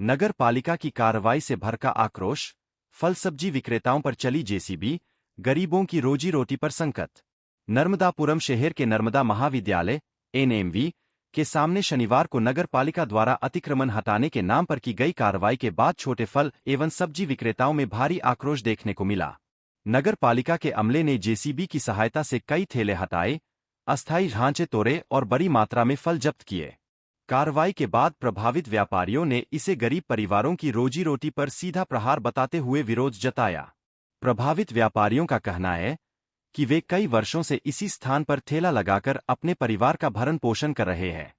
नगर पालिका की कार्रवाई से भड़का आक्रोश, फल सब्जी विक्रेताओं पर चली जेसीबी, गरीबों की रोजी रोटी पर संकट। नर्मदापुरम शहर के नर्मदा महाविद्यालय एनएमवी के सामने शनिवार को नगर पालिका द्वारा अतिक्रमण हटाने के नाम पर की गई कार्रवाई के बाद छोटे फल एवं सब्जी विक्रेताओं में भारी आक्रोश देखने को मिला। नगर पालिका के अमले ने जेसीबी की सहायता से कई ठेले हटाए, अस्थायी ढांचे तोड़े और बड़ी मात्रा में फल जब्त किए। कार्रवाई के बाद प्रभावित व्यापारियों ने इसे गरीब परिवारों की रोजी रोटी पर सीधा प्रहार बताते हुए विरोध जताया। प्रभावित व्यापारियों का कहना है कि वे कई वर्षों से इसी स्थान पर ठेला लगाकर अपने परिवार का भरण पोषण कर रहे हैं।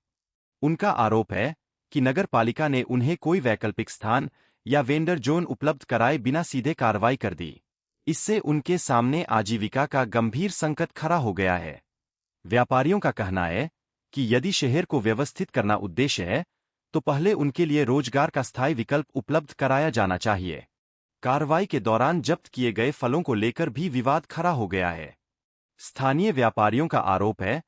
उनका आरोप है कि नगर पालिका ने उन्हें कोई वैकल्पिक स्थान या वेंडर जोन उपलब्ध कराए बिना सीधे कार्रवाई कर दी। इससे उनके सामने आजीविका का गंभीर संकट खड़ा हो गया है। व्यापारियों का कहना है कि यदि शहर को व्यवस्थित करना उद्देश्य है, तो पहले उनके लिए रोजगार का स्थायी विकल्प उपलब्ध कराया जाना चाहिए। कार्रवाई के दौरान जब्त किए गए फलों को लेकर भी विवाद खड़ा हो गया है। स्थानीय व्यापारियों का आरोप है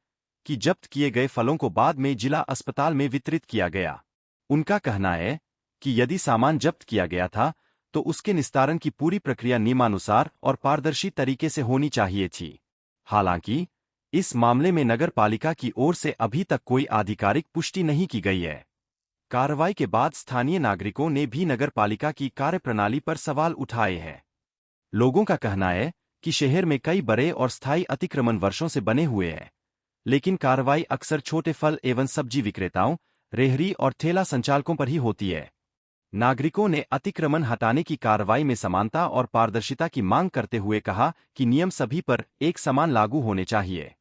कि जब्त किए गए फलों को बाद में जिला अस्पताल में वितरित किया गया। उनका कहना है कि यदि सामान जब्त किया गया था, तो उसके निस्तारण की पूरी प्रक्रिया नियमानुसार और पारदर्शी तरीके से होनी चाहिए थी। हालांकि इस मामले में नगर पालिका की ओर से अभी तक कोई आधिकारिक पुष्टि नहीं की गई है। कार्रवाई के बाद स्थानीय नागरिकों ने भी नगर पालिका की कार्यप्रणाली पर सवाल उठाए हैं। लोगों का कहना है कि शहर में कई बड़े और स्थायी अतिक्रमण वर्षों से बने हुए हैं, लेकिन कार्रवाई अक्सर छोटे फल एवं सब्जी विक्रेताओं, रेहड़ी और ठेला संचालकों पर ही होती है। नागरिकों ने अतिक्रमण हटाने की कार्रवाई में समानता और पारदर्शिता की मांग करते हुए कहा कि नियम सभी पर एक समान लागू होने चाहिए।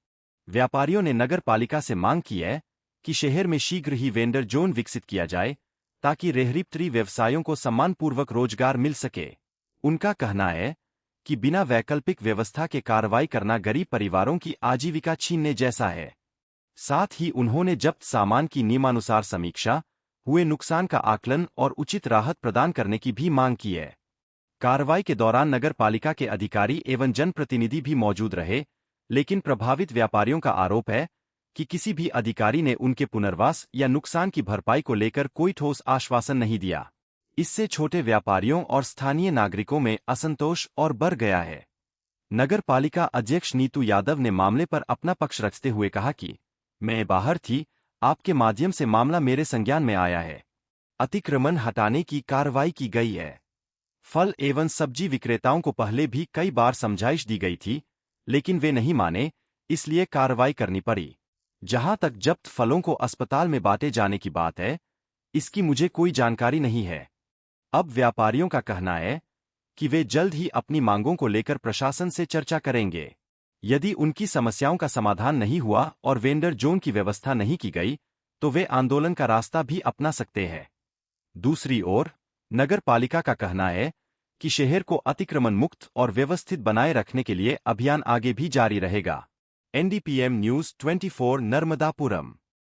व्यापारियों ने नगर पालिका से मांग की है कि शहर में शीघ्र ही वेंडर जोन विकसित किया जाए, ताकि रेहड़ी व्यवसायों को सम्मानपूर्वक रोजगार मिल सके। उनका कहना है कि बिना वैकल्पिक व्यवस्था के कार्रवाई करना गरीब परिवारों की आजीविका छीनने जैसा है। साथ ही उन्होंने जब्त सामान की नियमानुसार समीक्षा, हुए नुकसान का आकलन और उचित राहत प्रदान करने की भी मांग की है। कार्रवाई के दौरान नगर पालिका के अधिकारी एवं जनप्रतिनिधि भी मौजूद रहे, लेकिन प्रभावित व्यापारियों का आरोप है कि किसी भी अधिकारी ने उनके पुनर्वास या नुकसान की भरपाई को लेकर कोई ठोस आश्वासन नहीं दिया। इससे छोटे व्यापारियों और स्थानीय नागरिकों में असंतोष और बढ़ गया है। नगर पालिका अध्यक्ष नीतू यादव ने मामले पर अपना पक्ष रखते हुए कहा कि मैं बाहर थी, आपके माध्यम से मामला मेरे संज्ञान में आया है। अतिक्रमण हटाने की कार्रवाई की गई है। फल एवं सब्जी विक्रेताओं को पहले भी कई बार समझाइश दी गई थी, लेकिन वे नहीं माने, इसलिए कार्रवाई करनी पड़ी। जहां तक जब्त फलों को अस्पताल में बांटे जाने की बात है, इसकी मुझे कोई जानकारी नहीं है। अब व्यापारियों का कहना है कि वे जल्द ही अपनी मांगों को लेकर प्रशासन से चर्चा करेंगे। यदि उनकी समस्याओं का समाधान नहीं हुआ और वेंडर जोन की व्यवस्था नहीं की गई, तो वे आंदोलन का रास्ता भी अपना सकते हैं। दूसरी ओर, नगर पालिका का कहना है कि शहर को अतिक्रमण मुक्त और व्यवस्थित बनाए रखने के लिए अभियान आगे भी जारी रहेगा। NDPM News 24 Narmadapuram.